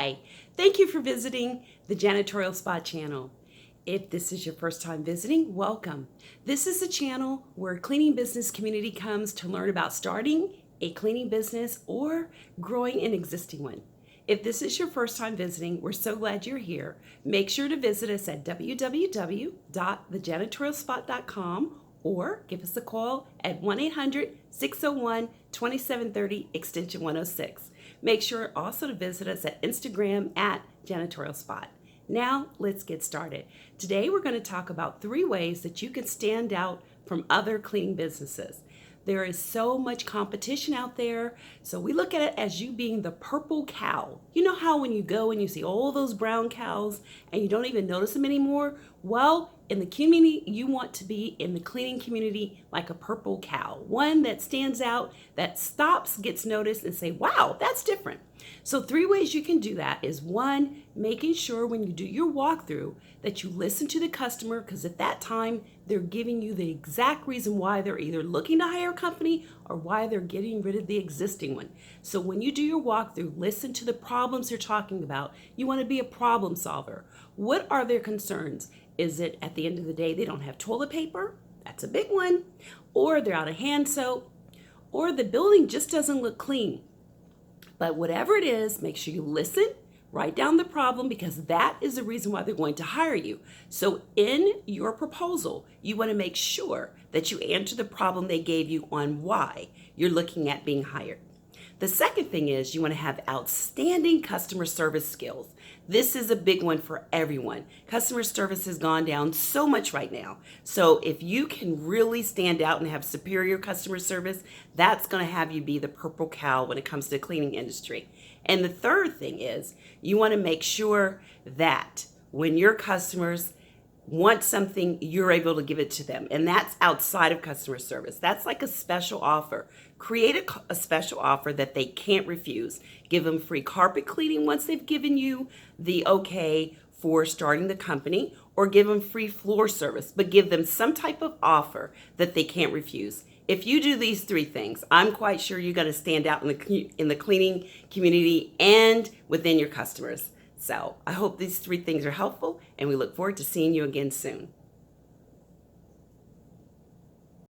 Hi, thank you for visiting the Janitorial Spot channel. If this is your first time visiting, welcome. This is a channel where cleaning business community comes to learn about starting a cleaning business or growing an existing one. If this is your first time visiting, we're so glad you're here. Make sure to visit us at www.thejanitorialspot.com or give us a call at 1-800-601-2730 extension 106. Make sure also to visit us at Instagram at Janitorial Spot. Now let's get started. Today we're going to talk about 3 ways that you can stand out from other cleaning businesses. There is so much competition out there, so we look at it as you being the purple cow. You know how when you go and you see all those brown cows and you don't even notice them anymore? Well, in the community, you want to be in the cleaning community like a purple cow. One that stands out, that stops, gets noticed, and say, wow, that's different. So 3 ways you can do that is 1, making sure when you do your walkthrough that you listen to the customer, because at that time, they're giving you the exact reason why they're either looking to hire a company or why they're getting rid of the existing one. So when you do your walkthrough, listen to the problems they're talking about. You want to be a problem solver. What are their concerns? Is it at the end of the day they don't have toilet paper? That's a big one. Or they're out of hand soap. Or the building just doesn't look clean. But whatever it is, make sure you listen, write down the problem, because that is the reason why they're going to hire you. So in your proposal, you want to make sure that you answer the problem they gave you on why you're looking at being hired. The second thing is you want to have outstanding customer service skills. This is a big one for everyone. Customer service has gone down so much right now. So if you can really stand out and have superior customer service, that's going to have you be the purple cow when it comes to the cleaning industry. And the third thing is you want to make sure that when your customers want something, you're able to give it to them. And that's outside of customer service. That's like a special offer. Create a special offer that they can't refuse. Give them free carpet cleaning once they've given you the okay for starting the company, or give them free floor service, but give them some type of offer that they can't refuse. If you do these 3 things, I'm quite sure you're going to stand out in the cleaning community and within your customers. So I hope these 3 things are helpful, and we look forward to seeing you again soon.